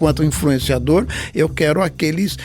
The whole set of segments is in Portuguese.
enquanto influenciador, eu quero aqueles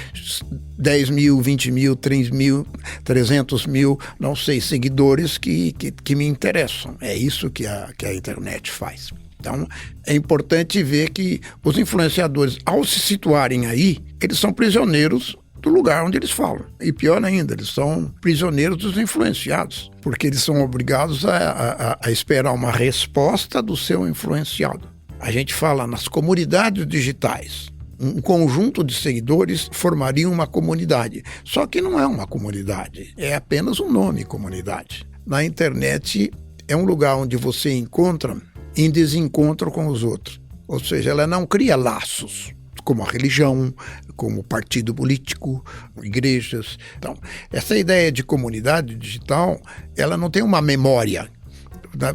10 mil, 20 mil, 3 mil, 300 mil, não sei, seguidores que me interessam. É isso que a internet faz. Então, é importante ver que os influenciadores, ao se situarem aí, eles são prisioneiros do lugar onde eles falam. E pior ainda, eles são prisioneiros dos influenciados, porque eles são obrigados a esperar uma resposta do seu influenciado. A gente fala nas comunidades digitais. Um conjunto de seguidores formaria uma comunidade. Só que não é uma comunidade, é apenas um nome, comunidade. Na internet é um lugar onde você encontra em desencontro com os outros. Ou seja, ela não cria laços, como a religião, como o partido político, igrejas. Então, essa ideia de comunidade digital, ela não tem uma memória.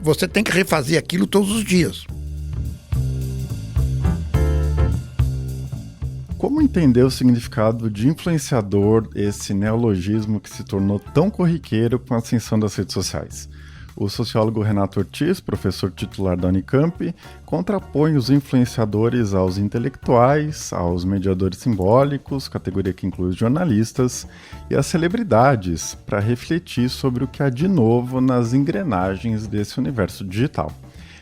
Você tem que refazer aquilo todos os dias. Como entender o significado de influenciador, esse neologismo que se tornou tão corriqueiro com a ascensão das redes sociais? O sociólogo Renato Ortiz, professor titular da Unicamp, contrapõe os influenciadores aos intelectuais, aos mediadores simbólicos, categoria que inclui os jornalistas, e às celebridades, para refletir sobre o que há de novo nas engrenagens desse universo digital.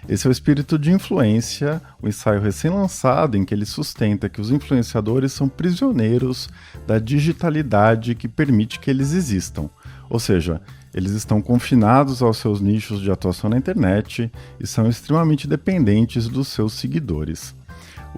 Esse é o Espírito de Influência, o ensaio recém-lançado em que ele sustenta que os influenciadores são prisioneiros da digitalidade que permite que eles existam. Ou seja, eles estão confinados aos seus nichos de atuação na internet e são extremamente dependentes dos seus seguidores.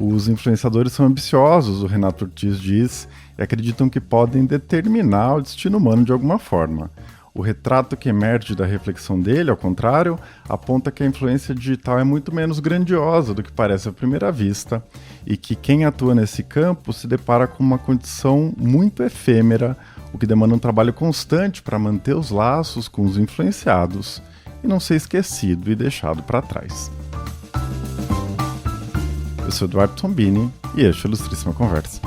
Os influenciadores são ambiciosos, o Renato Ortiz diz, e acreditam que podem determinar o destino humano de alguma forma. O retrato que emerge da reflexão dele, ao contrário, aponta que a influência digital é muito menos grandiosa do que parece à primeira vista e que quem atua nesse campo se depara com uma condição muito efêmera, o que demanda um trabalho constante para manter os laços com os influenciados e não ser esquecido e deixado para trás. Eu sou Eduardo Tombini e este é o Ilustríssima Conversa.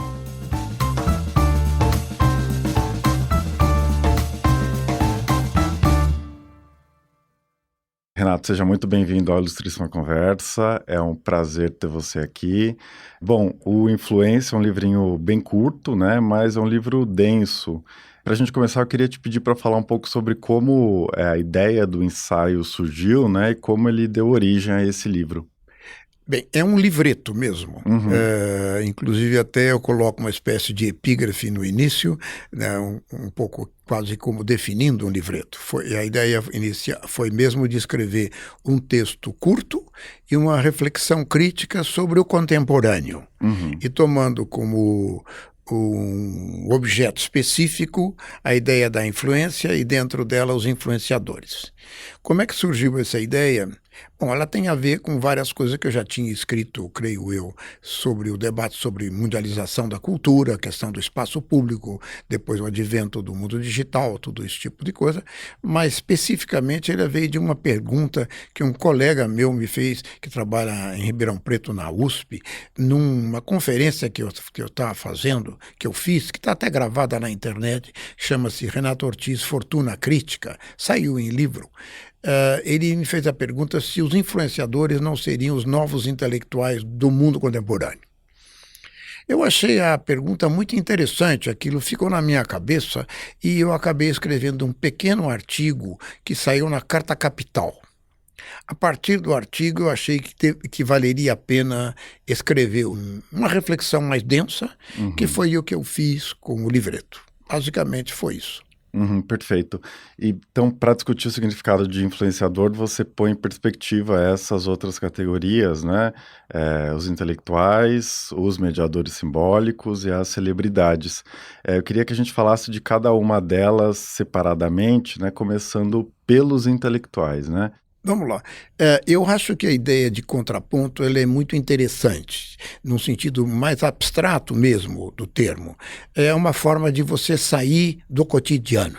Renato, seja muito bem-vindo ao Ilustríssima Conversa, é um prazer ter você aqui. Bom, o Influência é um livrinho bem curto, né, mas é um livro denso. Para a gente começar, eu queria te pedir para falar um pouco sobre como a ideia do ensaio surgiu, né, e como ele deu origem a esse livro. Bem, é um livreto mesmo. Uhum. Inclusive até eu coloco uma espécie de epígrafe no início, né, um pouco quase como definindo um livreto. A ideia inicial foi mesmo de escrever um texto curto e uma reflexão crítica sobre o contemporâneo. Uhum. E tomando como um objeto específico a ideia da influência e dentro dela os influenciadores. Como é que surgiu essa ideia? Bom, ela tem a ver com várias coisas que eu já tinha escrito, creio eu, sobre o debate sobre mundialização da cultura, a questão do espaço público, depois o advento do mundo digital, tudo esse tipo de coisa, mas especificamente ele veio de uma pergunta que um colega meu me fez, que trabalha em Ribeirão Preto, na USP, numa conferência que eu estava fazendo, que eu fiz, que está até gravada na internet, chama-se Renato Ortiz Fortuna Crítica, saiu em livro. Ele me fez a pergunta se os influenciadores não seriam os novos intelectuais do mundo contemporâneo. Eu achei a pergunta muito interessante, aquilo ficou na minha cabeça e eu acabei escrevendo um pequeno artigo que saiu na Carta Capital. A partir do artigo eu achei que valeria a pena escrever uma reflexão mais densa, que foi o que eu fiz com o livreto. Basicamente foi isso. Perfeito. Então, para discutir o significado de influenciador, você põe em perspectiva essas outras categorias, né? Os intelectuais, os mediadores simbólicos e as celebridades. Eu queria que a gente falasse de cada uma delas separadamente, né? Começando pelos intelectuais, né? Vamos lá. Eu acho que a ideia de contraponto ela é muito interessante, num sentido mais abstrato mesmo do termo. É uma forma de você sair do cotidiano.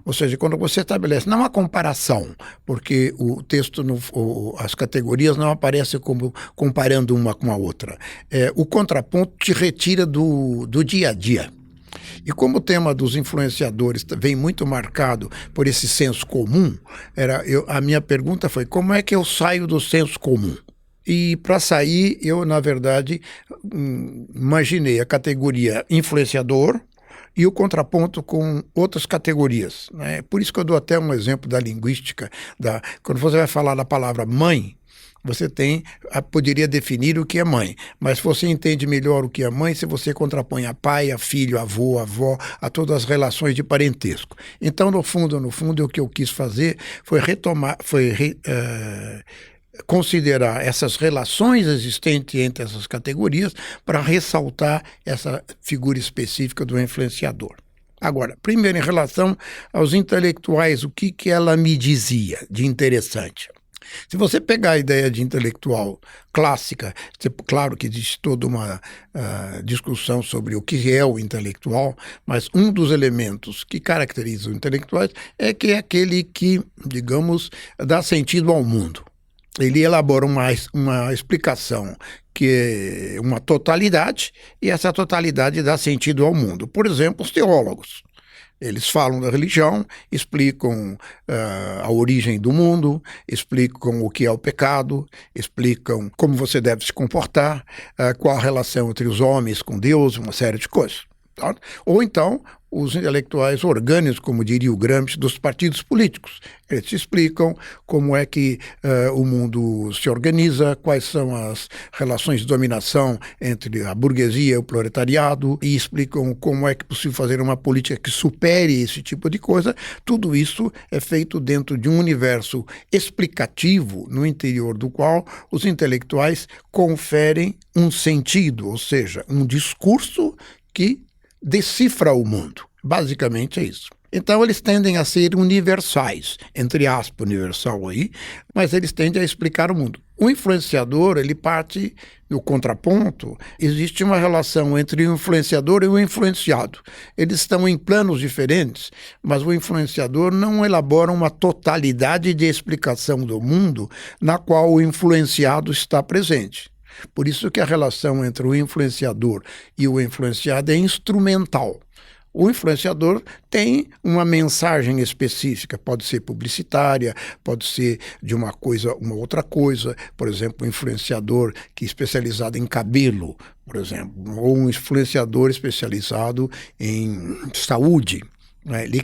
Ou seja, quando você estabelece, não uma comparação, porque o texto, as categorias não aparecem como comparando uma com a outra. O contraponto te retira do dia a dia. E como o tema dos influenciadores vem muito marcado por esse senso comum, a minha pergunta foi, como é que eu saio do senso comum? E para sair, eu, na verdade, imaginei a categoria influenciador e o contraponto com outras categorias, né? Por isso que eu dou até um exemplo da linguística. Quando você vai falar da palavra mãe, você poderia definir o que é mãe, mas você entende melhor o que é mãe se você contrapõe a pai, a filho, a avô, a avó, a todas as relações de parentesco. Então, no fundo, o que eu quis fazer foi considerar essas relações existentes entre essas categorias para ressaltar essa figura específica do influenciador. Agora, primeiro, em relação aos intelectuais, o que ela me dizia de interessante? Se você pegar a ideia de intelectual clássica, claro que existe toda uma discussão sobre o que é o intelectual, mas um dos elementos que caracteriza os intelectuais é que é aquele que, digamos, dá sentido ao mundo. Ele elabora uma explicação que é uma totalidade, e essa totalidade dá sentido ao mundo. Por exemplo, os teólogos. Eles falam da religião, explicam a origem do mundo, explicam o que é o pecado, explicam como você deve se comportar, qual a relação entre os homens com Deus, uma série de coisas. Tá? Ou então, os intelectuais orgânicos, como diria o Gramsci, dos partidos políticos. Eles explicam como é que o mundo se organiza, quais são as relações de dominação entre a burguesia e o proletariado, e explicam como é que é possível fazer uma política que supere esse tipo de coisa. Tudo isso é feito dentro de um universo explicativo, no interior do qual os intelectuais conferem um sentido, ou seja, um discurso que decifra o mundo. Basicamente é isso. Então eles tendem a ser universais, entre aspas, universal aí, mas eles tendem a explicar o mundo. O influenciador, ele parte do contraponto, existe uma relação entre o influenciador e o influenciado. Eles estão em planos diferentes, mas o influenciador não elabora uma totalidade de explicação do mundo na qual o influenciado está presente. Por isso que a relação entre o influenciador e o influenciado é instrumental. O influenciador tem uma mensagem específica, pode ser publicitária, pode ser de uma outra coisa, por exemplo, um influenciador que é especializado em cabelo, por exemplo, ou um influenciador especializado em saúde. Ele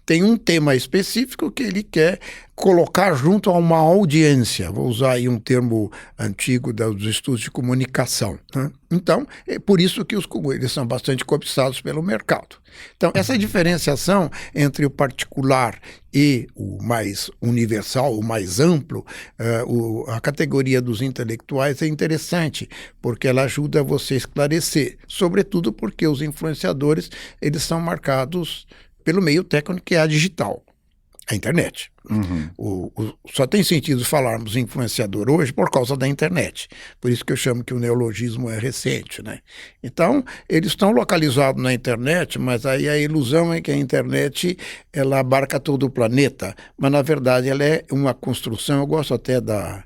tem um tema específico que ele quer colocar junto a uma audiência. Vou usar aí um termo antigo dos estudos de comunicação. Né? Então, é por isso que eles são bastante cobiçados pelo mercado. Então, essa diferenciação entre o particular e o mais universal, o mais amplo, a categoria dos intelectuais é interessante, porque ela ajuda você a esclarecer, sobretudo porque os influenciadores eles são marcados pelo meio técnico que é a digital, a internet. Uhum. Só tem sentido falarmos influenciador hoje por causa da internet. Por isso que eu chamo que o neologismo é recente, né? Então, eles estão localizados na internet, mas aí a ilusão é que a internet ela abarca todo o planeta, mas na verdade ela é uma construção, eu gosto até da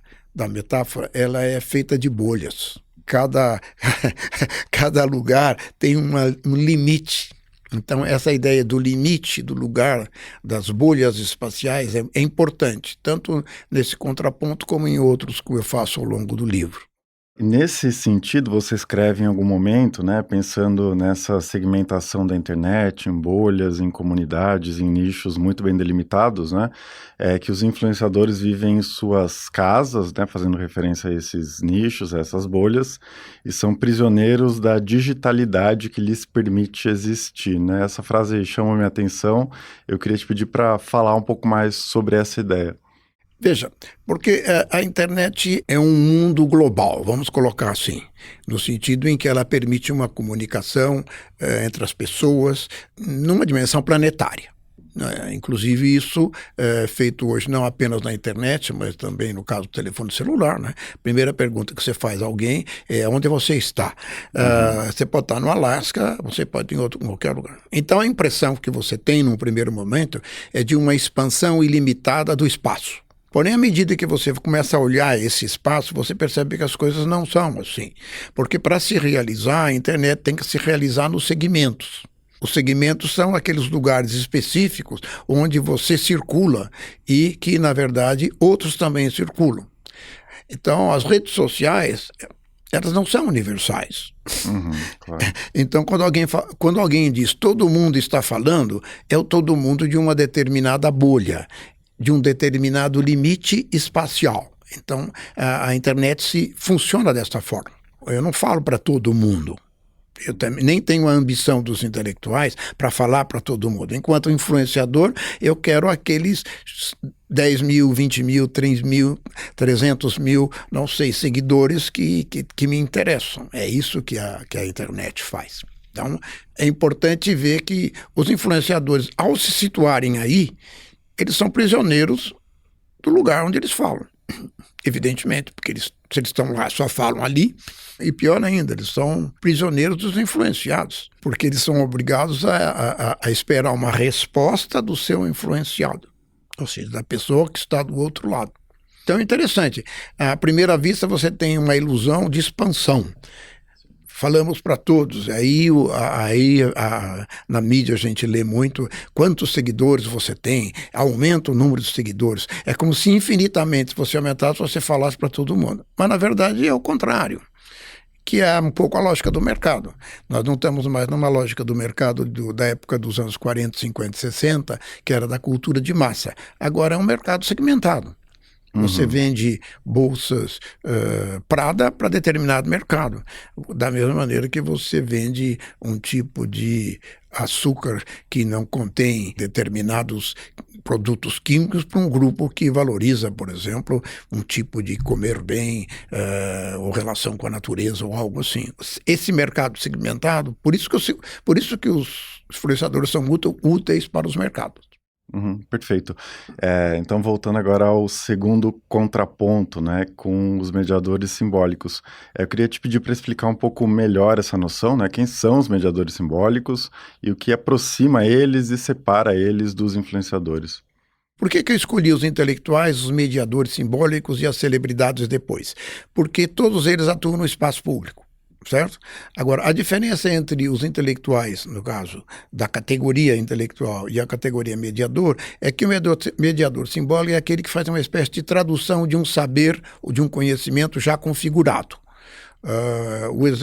metáfora, ela é feita de bolhas. Cada lugar tem um limite. Então, essa ideia do limite do lugar das bolhas espaciais é importante, tanto nesse contraponto como em outros que eu faço ao longo do livro. Nesse sentido, você escreve em algum momento, né, pensando nessa segmentação da internet, em bolhas, em comunidades, em nichos muito bem delimitados, né, que os influenciadores vivem em suas casas, né, fazendo referência a esses nichos, a essas bolhas, e são prisioneiros da digitalidade que lhes permite existir, né? Essa frase chama a minha atenção, eu queria te pedir para falar um pouco mais sobre essa ideia. Veja, porque a internet é um mundo global, vamos colocar assim, no sentido em que ela permite uma comunicação entre as pessoas numa dimensão planetária. Inclusive isso é feito hoje não apenas na internet, mas também no caso do telefone celular, né? Primeira pergunta que você faz a alguém é onde você está. Você pode estar no Alasca, você pode ir em qualquer lugar. Então a impressão que você tem num primeiro momento é de uma expansão ilimitada do espaço. Porém, à medida que você começa a olhar esse espaço, você percebe que as coisas não são assim. Porque para se realizar, a internet tem que se realizar nos segmentos. Os segmentos são aqueles lugares específicos onde você circula e que, na verdade, outros também circulam. Então, as redes sociais, elas não são universais. Claro. Então, quando alguém diz todo mundo está falando, é o todo mundo de uma determinada bolha, de um determinado limite espacial. Então, a internet funciona desta forma. Eu não falo para todo mundo. Eu também nem tenho a ambição dos intelectuais para falar para todo mundo. Enquanto influenciador, eu quero aqueles 10 mil, 20 mil, 3 mil, 300 mil, não sei, seguidores que me interessam. É isso que a internet faz. Então, é importante ver que os influenciadores, ao se situarem aí, eles são prisioneiros do lugar onde eles falam. Evidentemente, porque se eles estão lá, só falam ali. E pior ainda, eles são prisioneiros dos influenciados, porque eles são obrigados a esperar uma resposta do seu influenciado, ou seja, da pessoa que está do outro lado. Então é interessante. À primeira vista você tem uma ilusão de expansão. Falamos para todos, na mídia a gente lê muito quantos seguidores você tem, aumenta o número de seguidores. É como se infinitamente, se você aumentasse, você falasse para todo mundo. Mas na verdade é o contrário, que é um pouco a lógica do mercado. Nós não estamos mais numa lógica do mercado da época dos anos 40, 50, 60, que era da cultura de massa. Agora é um mercado segmentado. Você vende bolsas Prada para determinado mercado, da mesma maneira que você vende um tipo de açúcar que não contém determinados produtos químicos para um grupo que valoriza, por exemplo, um tipo de comer bem ou relação com a natureza ou algo assim. Esse mercado segmentado, por isso que os influenciadores são muito úteis para os mercados. Perfeito. Então, voltando agora ao segundo contraponto, né, com os mediadores simbólicos. Eu queria te pedir para explicar um pouco melhor essa noção, né? Quem são os mediadores simbólicos e o que aproxima eles e separa eles dos influenciadores. Por que eu escolhi os intelectuais, os mediadores simbólicos e as celebridades depois? Porque todos eles atuam no espaço público. Certo? Agora, a diferença entre os intelectuais, no caso da categoria intelectual e a categoria mediador, é que o mediador simbólico é aquele que faz uma espécie de tradução de um saber ou de um conhecimento já configurado.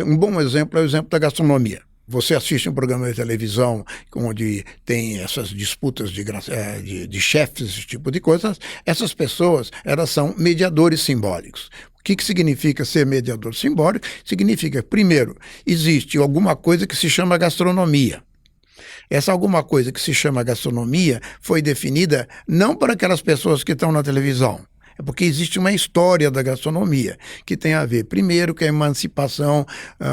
Um bom exemplo é o exemplo da gastronomia. Você assiste um programa de televisão onde tem essas disputas de chefes, esse tipo de coisas, essas pessoas, elas são mediadores simbólicos. O que significa ser mediador simbólico? Significa, primeiro, existe alguma coisa que se chama gastronomia. Essa alguma coisa que se chama gastronomia foi definida não para aquelas pessoas que estão na televisão. É porque existe uma história da gastronomia que tem a ver, primeiro, com a emancipação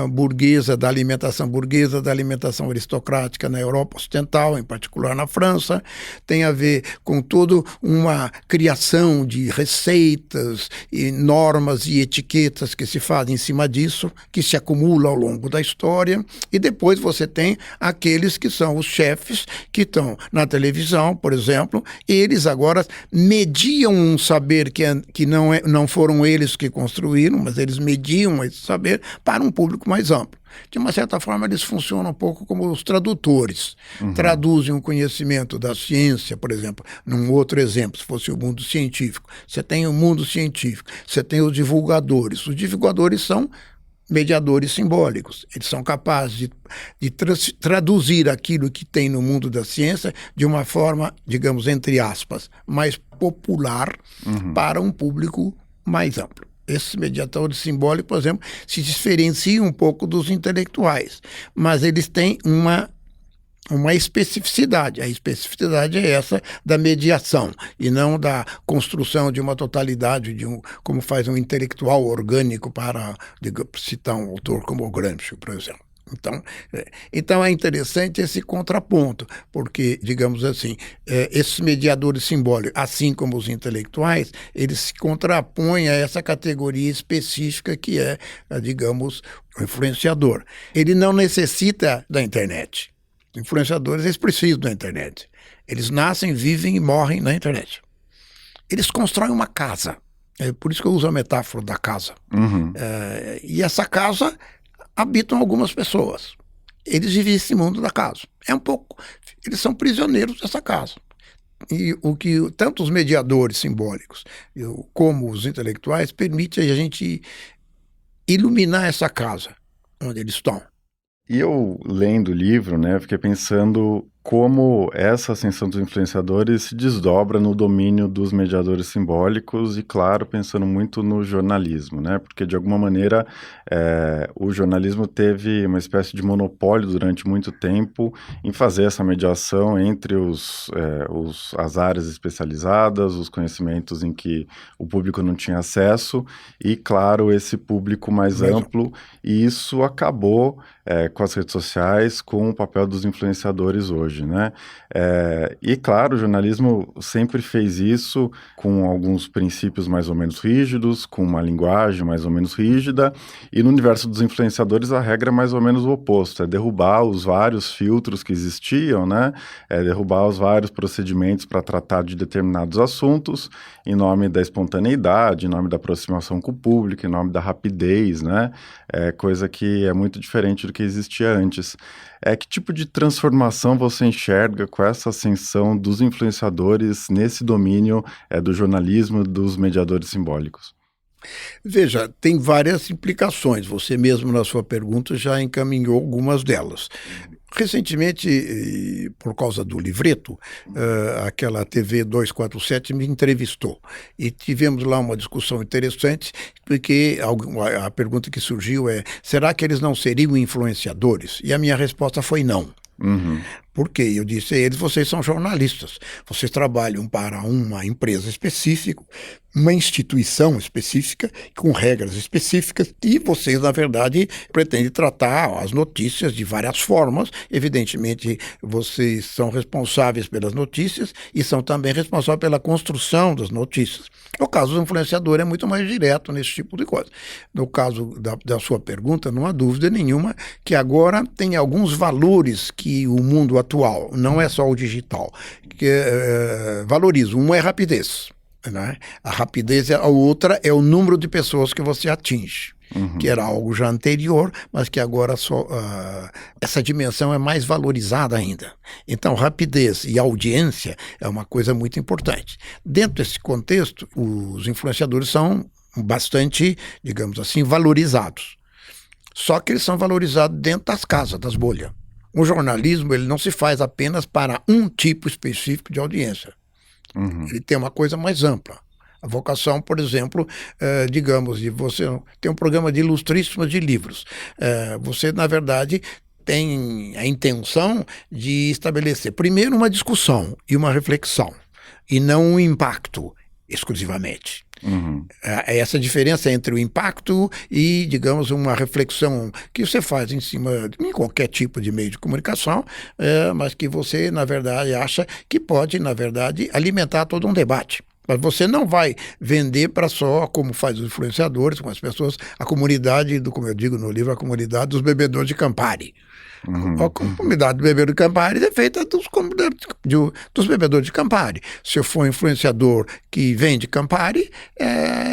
burguesa, da alimentação aristocrática na Europa Ocidental, em particular na França, tem a ver com toda uma criação de receitas e normas e etiquetas que se fazem em cima disso, que se acumulam ao longo da história, e depois você tem aqueles que são os chefes que estão na televisão, por exemplo, eles agora mediam um saber que não foram eles que construíram, mas eles mediam esse saber para um público mais amplo. De uma certa forma, eles funcionam um pouco como os tradutores. Traduzem um conhecimento da ciência, por exemplo, num outro exemplo, se fosse o mundo científico. Você tem o mundo científico, você tem os divulgadores. Os divulgadores são mediadores simbólicos. Eles são capazes de traduzir aquilo que tem no mundo da ciência de uma forma, digamos, entre aspas, mais popular para um público mais amplo. Esses mediadores simbólicos, por exemplo, se diferenciam um pouco dos intelectuais, mas eles têm uma especificidade. A especificidade é essa da mediação e não da construção de uma totalidade, como faz um intelectual orgânico para citar um autor como o Gramsci, por exemplo. Então é interessante esse contraponto, porque, digamos assim, esses mediadores simbólicos, assim como os intelectuais, eles se contrapõem a essa categoria específica que é, digamos, o influenciador. Ele não necessita da internet. Os influenciadores, eles precisam da internet. Eles nascem, vivem e morrem na internet. Eles constroem uma casa. É por isso que eu uso a metáfora da casa. E essa casa habitam algumas pessoas. Eles vivem esse mundo da casa. Eles são prisioneiros dessa casa. o que tanto os mediadores simbólicos como os intelectuais permitem a gente iluminar essa casa onde eles estão. E eu, lendo o livro, né, fiquei pensando como essa ascensão dos influenciadores se desdobra no domínio dos mediadores simbólicos e, claro, pensando muito no jornalismo, né, porque, de alguma maneira, o jornalismo teve uma espécie de monopólio durante muito tempo em fazer essa mediação entre as áreas especializadas, os conhecimentos em que o público não tinha acesso e, claro, esse público mais amplo, e isso acabou com as redes sociais, com o papel dos influenciadores hoje, né? E, claro, o jornalismo sempre fez isso com alguns princípios mais ou menos rígidos, com uma linguagem mais ou menos rígida, e no universo dos influenciadores a regra é mais ou menos o oposto, é derrubar os vários filtros que existiam, né? Derrubar os vários procedimentos para tratar de determinados assuntos em nome da espontaneidade, em nome da aproximação com o público, em nome da rapidez, né? Coisa que é muito diferente do que existia antes. Que tipo de transformação você enxerga com essa ascensão dos influenciadores nesse domínio do jornalismo, dos mediadores simbólicos? Veja, tem várias implicações. Você mesmo, na sua pergunta, já encaminhou algumas delas. Recentemente, por causa do livreto, aquela TV 247 me entrevistou e tivemos lá uma discussão interessante, porque a pergunta que surgiu será que eles não seriam influenciadores? E a minha resposta foi não. Uhum. Porque eu disse a eles, vocês são jornalistas, vocês trabalham para uma empresa específica, uma instituição específica, com regras específicas, e vocês, na verdade, pretendem tratar as notícias de várias formas. Evidentemente, vocês são responsáveis pelas notícias e são também responsáveis pela construção das notícias. O caso do influenciador é muito mais direto nesse tipo de coisa. No caso da sua pergunta, não há dúvida nenhuma que agora tem alguns valores que o mundo atual, não é só o digital, que valoriza. Um é rapidez, né? A rapidez, a outra é o número de pessoas que você atinge. Uhum. Que era algo já anterior, mas que agora essa dimensão é mais valorizada ainda. Então, rapidez e audiência é uma coisa muito importante. Dentro desse contexto, os influenciadores são bastante, digamos assim, valorizados. Só que eles são valorizados dentro das casas, das bolhas. O jornalismo, ele não se faz apenas para um tipo específico de audiência. Uhum. Ele tem uma coisa mais ampla. A vocação, por exemplo, digamos, de você tem um programa de ilustríssimos de livros. Você, na verdade, tem a intenção de estabelecer, primeiro, uma discussão e uma reflexão, e não um impacto exclusivamente. Uhum. Essa diferença entre o impacto e, digamos, uma reflexão que você faz em cima de qualquer tipo de meio de comunicação, mas que você, na verdade, acha que pode, na verdade, alimentar todo um debate. Mas você não vai vender para só, como faz os influenciadores, com as pessoas, a comunidade, como eu digo no livro, a comunidade dos bebedores de Campari. Uhum. A comunidade do bebedor de Campari é feita dos bebedores de Campari. Se eu for um influenciador que vende Campari,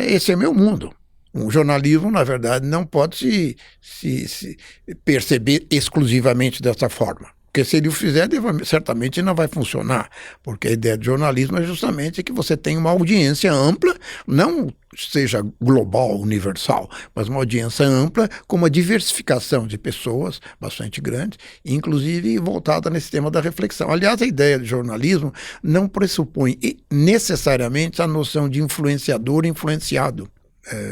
esse é meu mundo. Um jornalismo, na verdade, não pode se perceber exclusivamente dessa forma. Porque se ele o fizer, certamente não vai funcionar. Porque a ideia de jornalismo é justamente que você tenha uma audiência ampla, não seja global, universal, mas uma audiência ampla com uma diversificação de pessoas bastante grande, inclusive voltada nesse tema da reflexão. Aliás, a ideia de jornalismo não pressupõe necessariamente a noção de influenciador influenciado.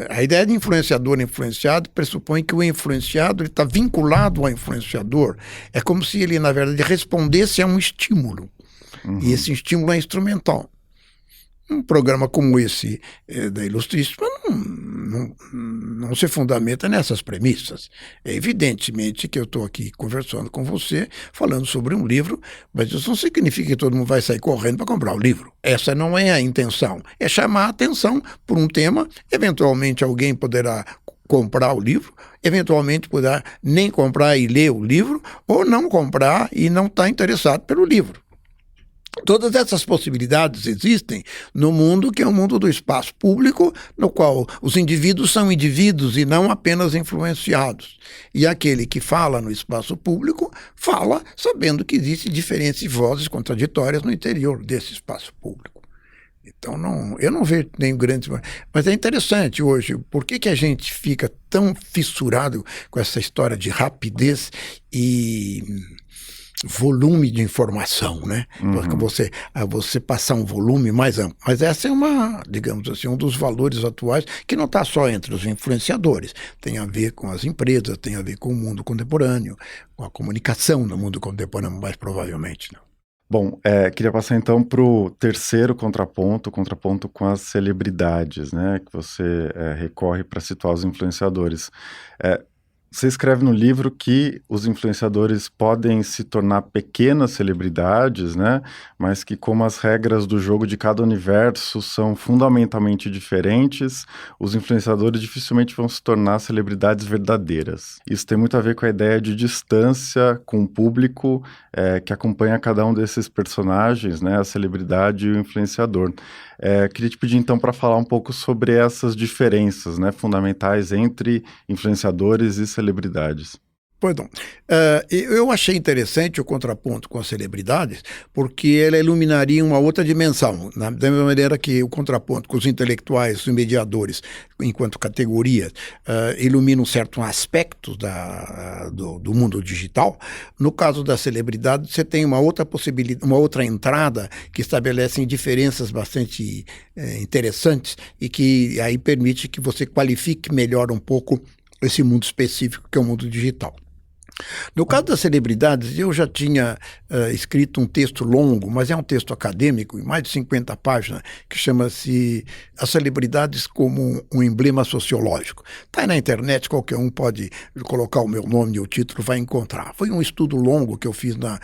A ideia de influenciador influenciado pressupõe que o influenciado está vinculado ao influenciador. É como se ele, na verdade, respondesse a um estímulo. Uhum. E esse estímulo é instrumental. Um programa como esse da Ilustríssima não se fundamenta nessas premissas. É evidentemente que eu estou aqui conversando com você, falando sobre um livro, mas isso não significa que todo mundo vai sair correndo para comprar o livro. Essa não é a intenção. É chamar a atenção por um tema, eventualmente alguém poderá comprar o livro, eventualmente poderá nem comprar e ler o livro, ou não comprar e não estar interessado pelo livro. Todas essas possibilidades existem no mundo que é o mundo do espaço público, no qual os indivíduos são indivíduos e não apenas influenciados. E aquele que fala no espaço público fala sabendo que existem diferentes vozes contraditórias no interior desse espaço público. Então, eu não vejo nem grandes... Mas é interessante hoje, por que a gente fica tão fissurado com essa história de rapidez e volume de informação, né? Porque você passar um volume mais amplo. Mas essa é digamos assim, um dos valores atuais que não está só entre os influenciadores. Tem a ver com as empresas, tem a ver com o mundo contemporâneo, com a comunicação no mundo contemporâneo, mais provavelmente, não. Bom, queria passar então para o terceiro contraponto, o contraponto com as celebridades, né? Que você recorre para situar os influenciadores. Você escreve no livro que os influenciadores podem se tornar pequenas celebridades, né? Mas que como as regras do jogo de cada universo são fundamentalmente diferentes, os influenciadores dificilmente vão se tornar celebridades verdadeiras. Isso tem muito a ver com a ideia de distância com o público que acompanha cada um desses personagens, né? A celebridade e o influenciador. Queria te pedir então para falar um pouco sobre essas diferenças, né, fundamentais entre influenciadores e celebridades. Pois não. Eu achei interessante o contraponto com as celebridades, porque ela iluminaria uma outra dimensão, da mesma maneira que o contraponto com os intelectuais, os mediadores, enquanto categorias, ilumina um certo aspecto do mundo digital. No caso da celebridade, você tem uma outra possibilidade, uma outra entrada que estabelece diferenças bastante interessantes e que aí permite que você qualifique melhor um pouco esse mundo específico que é o mundo digital. No caso das celebridades, eu já tinha escrito um texto longo, mas é um texto acadêmico, em mais de 50 páginas, que chama-se As Celebridades como um Emblema Sociológico. Está aí na internet, qualquer um pode colocar o meu nome e o título, vai encontrar. Foi um estudo longo que eu fiz na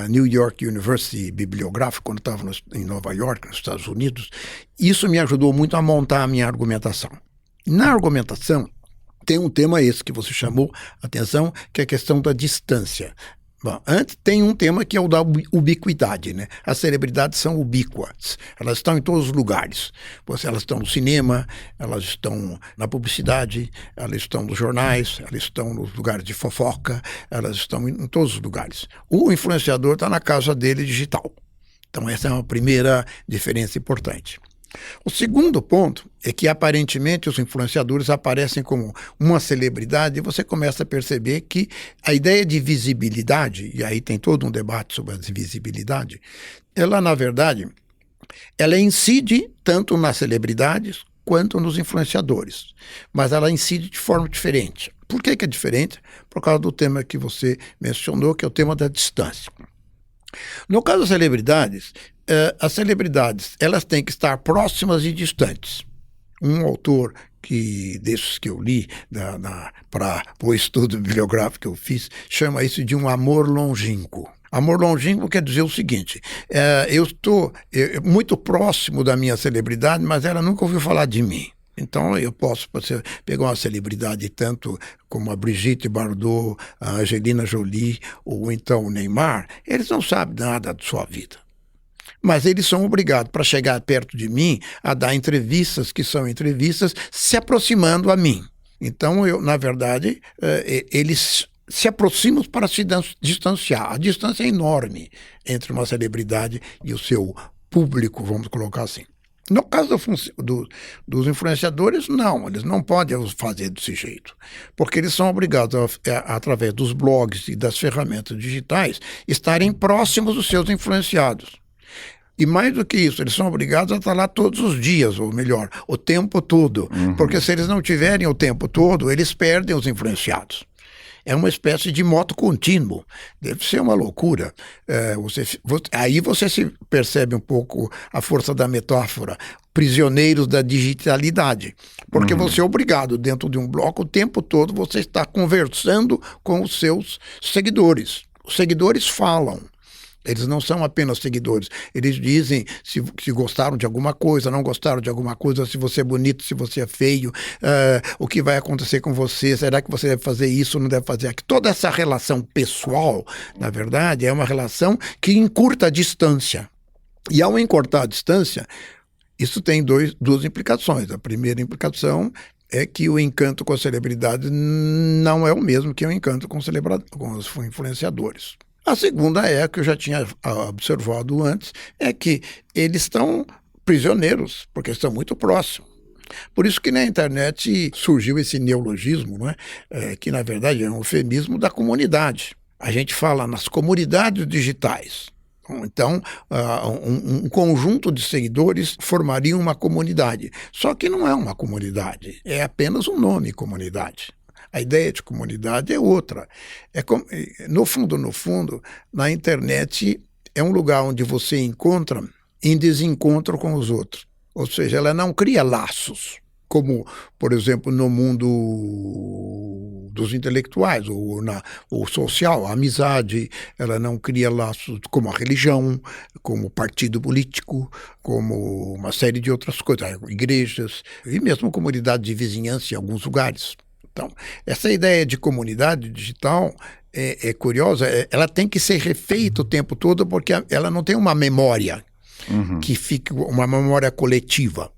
New York University Bibliographic, quando estava em Nova York, nos Estados Unidos. Isso me ajudou muito a montar a minha argumentação. Na argumentação, tem um tema esse que você chamou a atenção, que é a questão da distância. Bom, antes tem um tema que é o da ubiquidade, né? As celebridades são ubíquas, elas estão em todos os lugares. Elas estão no cinema, elas estão na publicidade, elas estão nos jornais, elas estão nos lugares de fofoca, elas estão em todos os lugares. O influenciador está na casa dele digital. Então essa é uma primeira diferença importante. O segundo ponto é que, aparentemente, os influenciadores aparecem como uma celebridade e você começa a perceber que a ideia de visibilidade, e aí tem todo um debate sobre a visibilidade, ela, na verdade, ela incide tanto nas celebridades quanto nos influenciadores, mas ela incide de forma diferente. Por que é diferente? Por causa do tema que você mencionou, que é o tema da distância. No caso das celebridades, elas têm que estar próximas e distantes. Um autor desses que eu li para o estudo bibliográfico que eu fiz, chama isso de um amor longínquo. Amor longínquo quer dizer o seguinte, eu estou muito próximo da minha celebridade, mas ela nunca ouviu falar de mim. Então, eu posso pegar uma celebridade tanto como a Brigitte Bardot, a Angelina Jolie, ou então o Neymar, eles não sabem nada de sua vida. Mas eles são obrigados, para chegar perto de mim, a dar entrevistas que são entrevistas se aproximando a mim. Então, na verdade, eles se aproximam para se distanciar. A distância é enorme entre uma celebridade e o seu público, vamos colocar assim. No caso dos influenciadores, não, eles não podem fazer desse jeito, porque eles são obrigados, através dos blogs e das ferramentas digitais, estarem próximos dos seus influenciados. E mais do que isso, eles são obrigados a estar lá todos os dias, ou melhor, o tempo todo, porque se eles não tiverem o tempo todo, eles perdem os influenciados. É uma espécie de moto contínuo. Deve ser uma loucura. Aí você se percebe um pouco a força da metáfora, prisioneiros da digitalidade. Porque você é obrigado, dentro de um bloco, o tempo todo você está conversando com os seus seguidores. Os seguidores falam. Eles não são apenas seguidores. Eles dizem se gostaram de alguma coisa, não gostaram de alguma coisa, se você é bonito, se você é feio, o que vai acontecer com você, será que você deve fazer isso, não deve fazer aquilo. Toda essa relação pessoal, na verdade, é uma relação que encurta a distância. E ao encurtar a distância, isso tem duas implicações. A primeira implicação é que o encanto com a celebridade não é o mesmo que o encanto com os influenciadores. A segunda é, que eu já tinha observado antes, é que eles estão prisioneiros, porque estão muito próximos. Por isso que na internet surgiu esse neologismo, não é? Que na verdade é um eufemismo da comunidade. A gente fala nas comunidades digitais. Então, um conjunto de seguidores formaria uma comunidade. Só que não é uma comunidade, é apenas um nome, comunidade. A ideia de comunidade é outra. No fundo, na internet é um lugar onde você encontra em desencontro com os outros. Ou seja, ela não cria laços, como, por exemplo, no mundo dos intelectuais, ou social, a amizade, ela não cria laços como a religião, como o partido político, como uma série de outras coisas, igrejas, e mesmo comunidade de vizinhança em alguns lugares. Então, essa ideia de comunidade digital é curiosa, ela tem que ser refeita o tempo todo porque ela não tem uma memória que fique uma memória coletiva.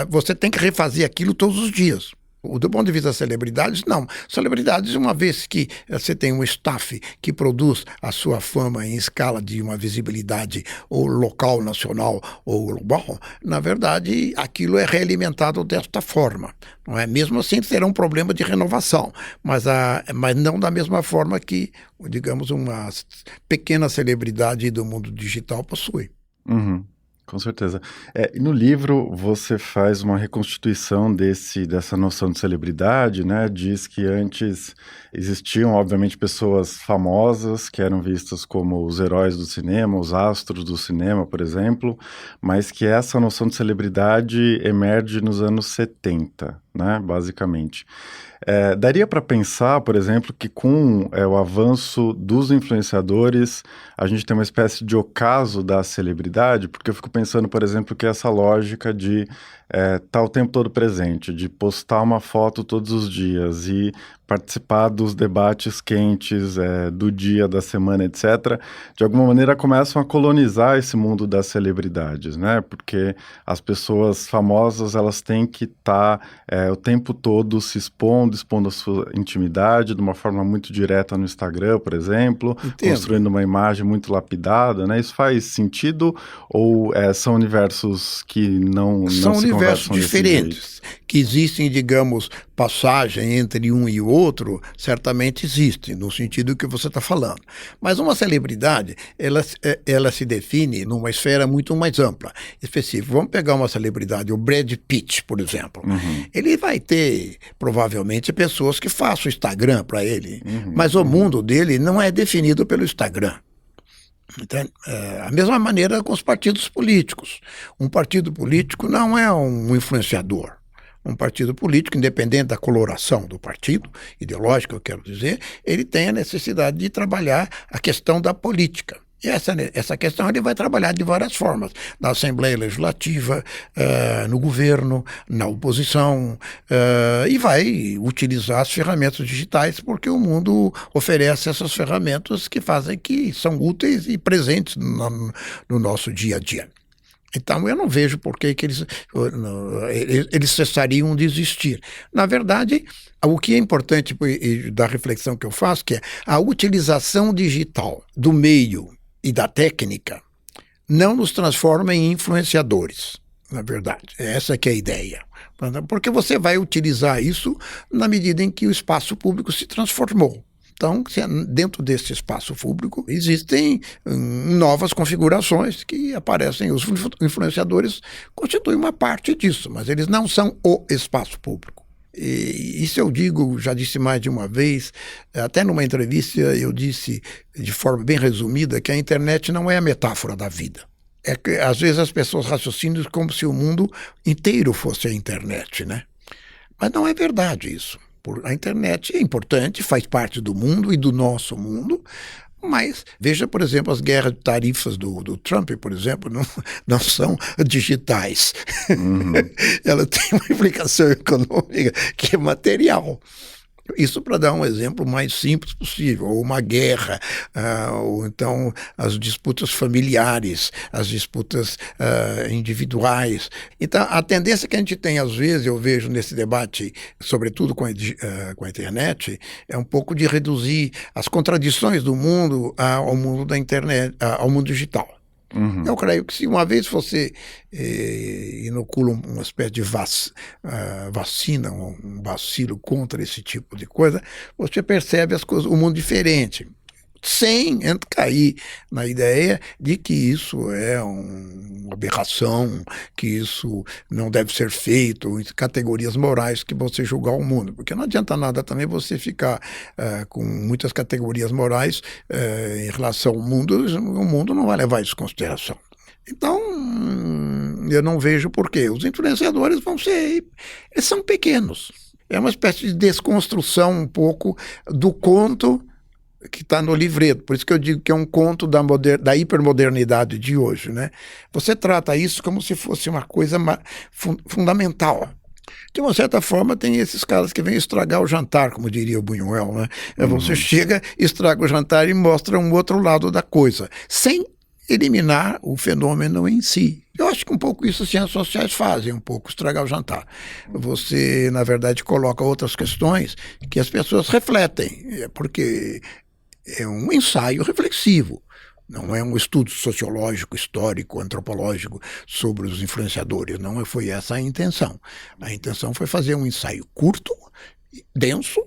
Você tem que refazer aquilo todos os dias. Do ponto de vista das celebridades, não. Celebridades, uma vez que você tem um staff que produz a sua fama em escala de uma visibilidade ou local, nacional ou global, na verdade, aquilo é realimentado desta forma. Não é? Mesmo assim, terá um problema de renovação, mas não da mesma forma que, digamos, uma pequena celebridade do mundo digital possui. Com certeza. E no livro você faz uma reconstituição dessa noção de celebridade, né? Diz que antes existiam, obviamente, pessoas famosas que eram vistas como os heróis do cinema, os astros do cinema, por exemplo, mas que essa noção de celebridade emerge nos anos 70, né? Basicamente. Daria para pensar, por exemplo, que com o avanço dos influenciadores, a gente tem uma espécie de ocaso da celebridade, porque eu fico pensando, por exemplo, que essa lógica de estar o tempo todo presente, de postar uma foto todos os dias e participar dos debates quentes do dia, da semana, etc., de alguma maneira começam a colonizar esse mundo das celebridades, né? Porque as pessoas famosas, elas têm que estar o tempo todo se expondo a sua intimidade de uma forma muito direta no Instagram, por exemplo, construindo uma imagem muito lapidada, né? Isso faz sentido ou são universos que não se conversam universos diferentes, que existem, digamos, passagem entre um e o outro, certamente existe, no sentido que você está falando. Mas uma celebridade, ela se define numa esfera muito mais ampla, específica. Vamos pegar uma celebridade, o Brad Pitt, por exemplo. Ele vai ter, provavelmente, pessoas que façam Instagram para ele, mas o mundo dele não é definido pelo Instagram. Então, a mesma maneira com os partidos políticos. Um partido político não é um influenciador. Um partido político, independente da coloração do partido, ideológico, eu quero dizer, ele tem a necessidade de trabalhar a questão da política. E essa questão ele vai trabalhar de várias formas, na Assembleia Legislativa, no governo, na oposição, e vai utilizar as ferramentas digitais, porque o mundo oferece essas ferramentas que são úteis e presentes no nosso dia a dia. Então, eu não vejo por que eles cessariam de existir. Na verdade, o que é importante da reflexão que eu faço, que é a utilização digital do meio e da técnica não nos transforma em influenciadores, na verdade. Essa que é a ideia. Porque você vai utilizar isso na medida em que o espaço público se transformou. Então, dentro desse espaço público, existem novas configurações que aparecem. Os influenciadores constituem uma parte disso, mas eles não são o espaço público. E isso eu já disse mais de uma vez, até numa entrevista eu disse de forma bem resumida que a internet não é a metáfora da vida. É que às vezes as pessoas raciocinam como se o mundo inteiro fosse a internet, né? Mas não é verdade isso. A internet é importante, faz parte do mundo e do nosso mundo, mas veja, por exemplo, as guerras de tarifas do Trump, por exemplo, não são digitais. Ela tem uma implicação econômica que é material. Isso para dar um exemplo mais simples possível, ou uma guerra, ou então as disputas familiares, as disputas individuais. Então, a tendência que a gente tem, às vezes, eu vejo nesse debate, sobretudo com a internet, é um pouco de reduzir as contradições do mundo ao mundo da internet, ao mundo digital. Uhum. Eu creio que se uma vez você inocula uma espécie de vacina, um vacilo contra esse tipo de coisa, você percebe as coisas, o mundo diferente, sem cair na ideia de que isso é uma aberração, que isso não deve ser feito, em categorias morais que você julgar o mundo. Porque não adianta nada também você ficar com muitas categorias morais em relação ao mundo, o mundo não vai levar isso em consideração. Então, eu não vejo por quê. Os influenciadores eles são pequenos. É uma espécie de desconstrução um pouco do conto que está no livreto. Por isso que eu digo que é um conto da hipermodernidade de hoje, né? Você trata isso como se fosse uma coisa fundamental. De uma certa forma, tem esses caras que vêm estragar o jantar, como diria o Buñuel, né? Você chega, estraga o jantar e mostra um outro lado da coisa, sem eliminar o fenômeno em si. Eu acho que um pouco isso as ciências sociais fazem, um pouco estragar o jantar. Você, na verdade, coloca outras questões que as pessoas refletem, porque é um ensaio reflexivo, não é um estudo sociológico, histórico, antropológico sobre os influenciadores, não foi essa a intenção. A intenção foi fazer um ensaio curto, denso,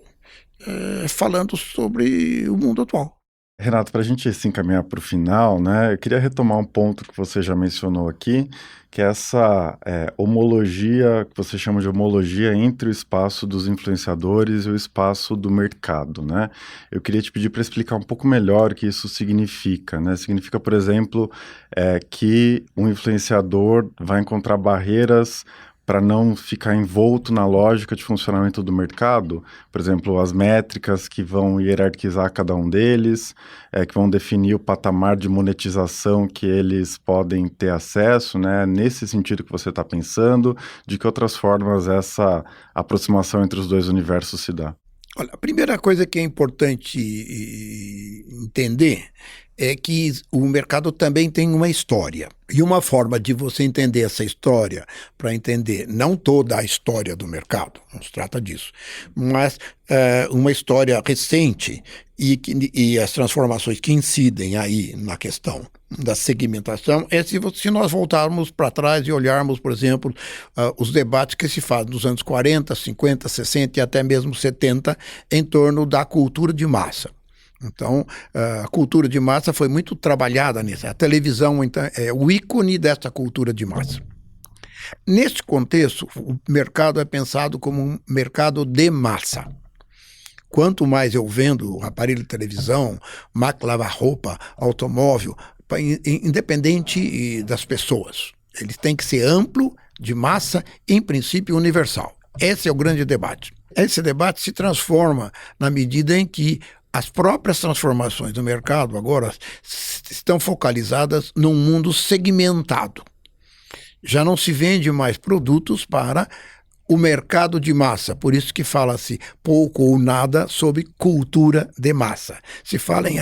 falando sobre o mundo atual. Renato, para a gente se encaminhar para o final, né, eu queria retomar um ponto que você já mencionou aqui, que é essa homologia, que você chama de homologia entre o espaço dos influenciadores e o espaço do mercado, né? Eu queria te pedir para explicar um pouco melhor o que isso significa, né? Significa, por exemplo, que um influenciador vai encontrar barreiras para não ficar envolto na lógica de funcionamento do mercado, por exemplo, as métricas que vão hierarquizar cada um deles, que vão definir o patamar de monetização que eles podem ter acesso, né? Nesse sentido que você está pensando, de que outras formas essa aproximação entre os dois universos se dá? Olha, a primeira coisa que é importante entender é que o mercado também tem uma história. E uma forma de você entender essa história, para entender não toda a história do mercado, não se trata disso, mas uma história recente e as transformações que incidem aí na questão da segmentação, é se nós voltarmos para trás e olharmos, por exemplo, os debates que se fazem nos anos 40, 50, 60 e até mesmo 70 em torno da cultura de massa. Então, a cultura de massa foi muito trabalhada nisso. A televisão então, é o ícone dessa cultura de massa. Neste contexto, o mercado é pensado como um mercado de massa. Quanto mais eu vendo aparelho de televisão, máquina de lavar roupa, automóvel, independente das pessoas, ele tem que ser amplo, de massa, em princípio universal. Esse é o grande debate. Esse debate se transforma na medida em que as próprias transformações do mercado agora estão focalizadas num mundo segmentado. Já não se vende mais produtos para o mercado de massa, por isso que fala-se pouco ou nada sobre cultura de massa. Se fala em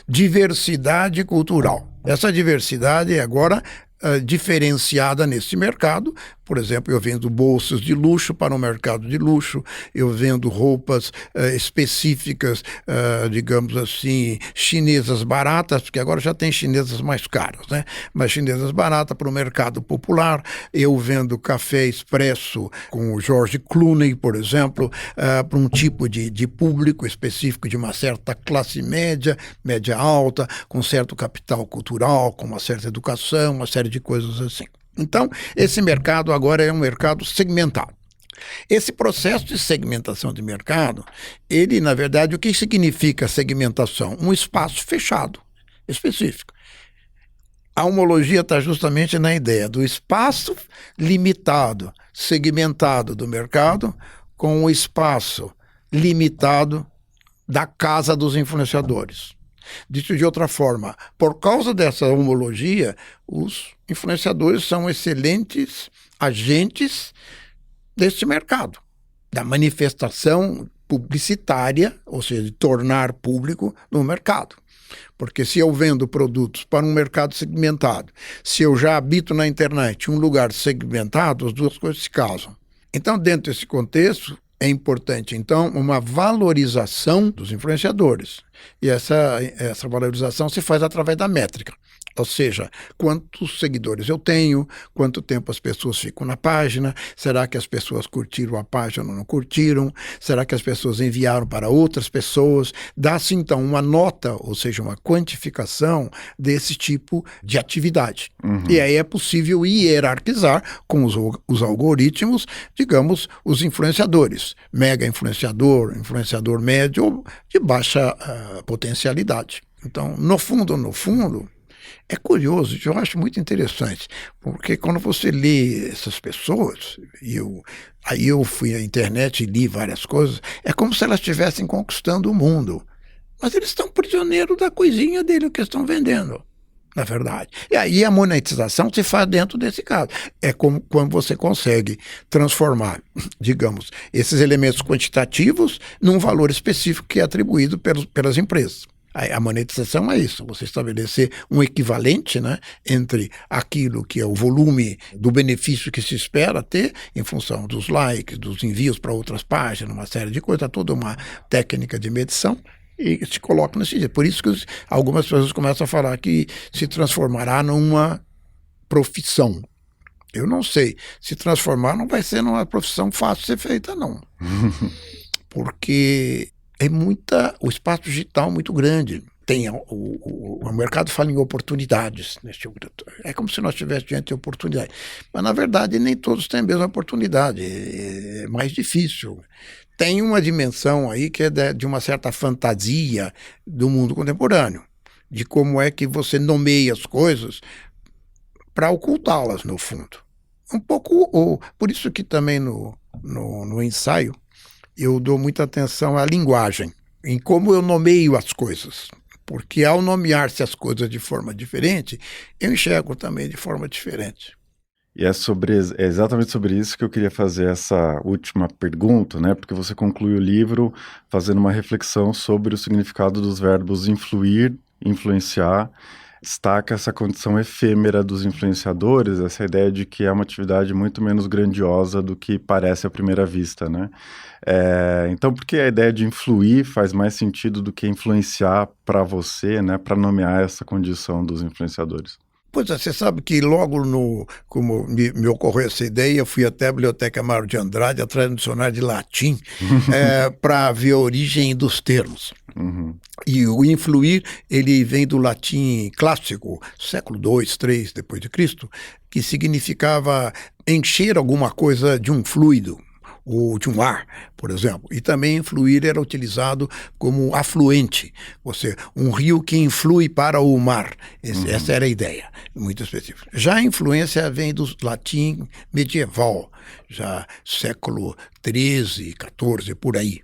diversidade cultural. Essa diversidade é agora diferenciada nesse mercado. Por exemplo, eu vendo bolsas de luxo para o mercado de luxo, eu vendo roupas específicas, digamos assim, chinesas baratas, porque agora já tem chinesas mais caras, né? Mas chinesas baratas para o mercado popular. Eu vendo café expresso com o George Clooney, por exemplo, para um tipo de público específico de uma certa classe média, média alta, com certo capital cultural, com uma certa educação, uma série de coisas assim. Então, esse mercado agora é um mercado segmentado. Esse processo de segmentação de mercado, ele, na verdade, o que significa segmentação? Um espaço fechado, específico. A homologia está justamente na ideia do espaço limitado, segmentado do mercado, com o espaço limitado da casa dos influenciadores. Dito de outra forma, por causa dessa homologia, os influenciadores são excelentes agentes deste mercado, da manifestação publicitária, ou seja, de tornar público no mercado. Porque se eu vendo produtos para um mercado segmentado, se eu já habito na internet um lugar segmentado, as duas coisas se casam. Então, dentro desse contexto, é importante, então, uma valorização dos influenciadores. E essa valorização se faz através da métrica. Ou seja, quantos seguidores eu tenho, quanto tempo as pessoas ficam na página, será que as pessoas curtiram a página ou não curtiram, será que as pessoas enviaram para outras pessoas, dá-se então uma nota, ou seja, uma quantificação desse tipo de atividade. E aí é possível hierarquizar com os algoritmos, digamos, os influenciadores, mega influenciador, influenciador médio ou de baixa potencialidade. Então, no fundo, é curioso, eu acho muito interessante, porque quando você lê essas pessoas, aí eu fui à internet e li várias coisas, é como se elas estivessem conquistando o mundo. Mas eles estão prisioneiros da coisinha dele que estão vendendo, na verdade. E aí a monetização se faz dentro desse caso. É como quando você consegue transformar, digamos, esses elementos quantitativos num valor específico que é atribuído pelas empresas. A monetização é isso, você estabelecer um equivalente, né, entre aquilo que é o volume do benefício que se espera ter em função dos likes, dos envios para outras páginas, uma série de coisas, toda uma técnica de medição e se coloca nesse dia. Por isso que algumas pessoas começam a falar que se transformará numa profissão. Eu não sei, se transformar não vai ser numa profissão fácil de ser feita, não. Porque o espaço digital é muito grande. O mercado fala em oportunidades. É como se nós estivéssemos diante de oportunidade. Mas, na verdade, nem todos têm a mesma oportunidade. É mais difícil. Tem uma dimensão aí que é de uma certa fantasia do mundo contemporâneo, de como é que você nomeia as coisas para ocultá-las, no fundo. Um pouco, por isso que também no ensaio, eu dou muita atenção à linguagem, em como eu nomeio as coisas. Porque ao nomear-se as coisas de forma diferente, eu enxergo também de forma diferente. E é exatamente sobre isso que eu queria fazer essa última pergunta, né? Porque você conclui o livro fazendo uma reflexão sobre o significado dos verbos influir, influenciar, destaca essa condição efêmera dos influenciadores, essa ideia de que é uma atividade muito menos grandiosa do que parece à primeira vista, né? Então, por que a ideia de influir faz mais sentido do que influenciar para você, né? Para nomear essa condição dos influenciadores? Pois é, você sabe que logo como me ocorreu essa ideia, eu fui até a Biblioteca Mário de Andrade, atrás do dicionário de latim, para ver a origem dos termos. E o influir, ele vem do latim clássico, século II, III depois de Cristo, que significava encher alguma coisa de um fluido, ou de um ar, por exemplo. E também fluir era utilizado como afluente, ou seja, um rio que influi para o mar. Essa era a ideia, muito específica. Já a influência vem do latim medieval, já século XIII, XIV, por aí.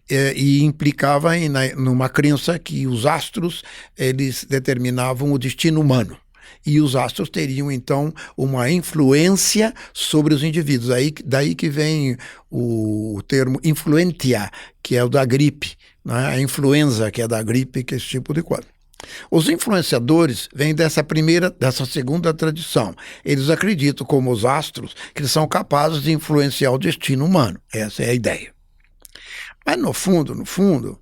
E implicava numa crença que os astros eles determinavam o destino humano. E os astros teriam, então, uma influência sobre os indivíduos. Daí que vem o termo influentia, que é o da gripe, né? A influenza, que é da gripe, que é esse tipo de coisa. Os influenciadores vêm dessa segunda tradição. Eles acreditam, como os astros, que eles são capazes de influenciar o destino humano. Essa é a ideia. Mas, no fundo,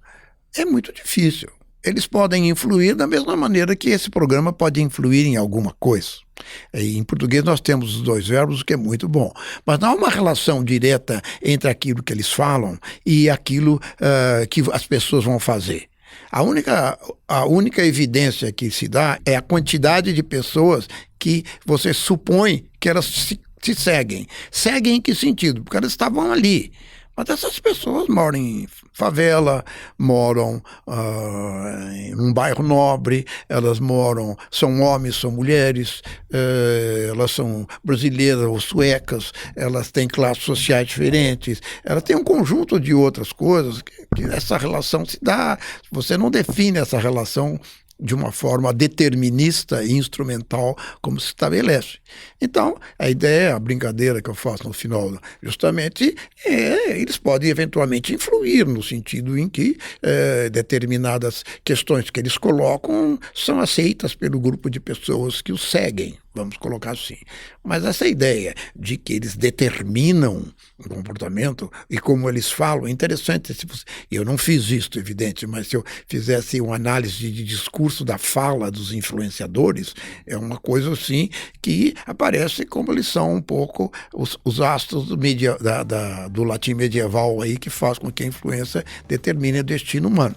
é muito difícil. Eles podem influir da mesma maneira que esse programa pode influir em alguma coisa. Em português nós temos os dois verbos, o que é muito bom. Mas não há uma relação direta entre aquilo que eles falam e aquilo que as pessoas vão fazer. A única evidência que se dá é a quantidade de pessoas que você supõe que elas se seguem. Seguem em que sentido? Porque elas estavam ali. Mas essas pessoas moram em favela, moram em um bairro nobre, são homens, são mulheres, elas são brasileiras ou suecas, elas têm classes sociais diferentes, elas têm um conjunto de outras coisas que essa relação se dá. Você não define essa relação de uma forma determinista e instrumental, como se estabelece. Então, a ideia, a brincadeira que eu faço no final, justamente, eles podem eventualmente influir no sentido em que determinadas questões que eles colocam são aceitas pelo grupo de pessoas que os seguem, vamos colocar assim. Mas essa ideia de que eles determinam o comportamento e como eles falam, é interessante. Eu não fiz isso, evidente, mas se eu fizesse uma análise de discurso da fala dos influenciadores, é uma coisa assim que aparece como eles são um pouco os astros do latim medieval aí, que faz com que a influência determine o destino humano.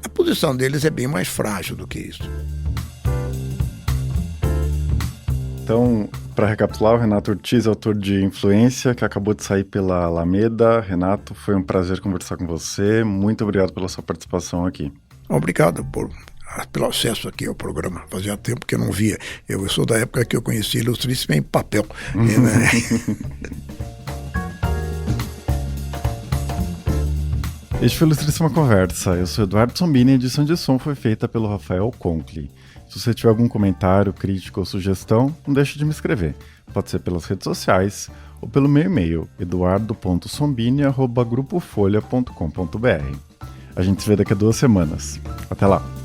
A posição deles é bem mais frágil do que isso. Então, para recapitular, o Renato Ortiz é autor de Influência, que acabou de sair pela Alameda. Renato, foi um prazer conversar com você. Muito obrigado pela sua participação aqui. Obrigado pelo acesso aqui ao programa. Fazia tempo que eu não via. Eu sou da época que eu conheci Ilustríssima em papel. Este foi Ilustríssima Conversa. Eu sou Eduardo Sombini e a edição de som foi feita pelo Rafael Conkle. Se você tiver algum comentário, crítica ou sugestão, não deixe de me escrever. Pode ser pelas redes sociais ou pelo meu e-mail, eduardo.sombini@grupofolha.com.br. A gente se vê daqui a 2 semanas. Até lá!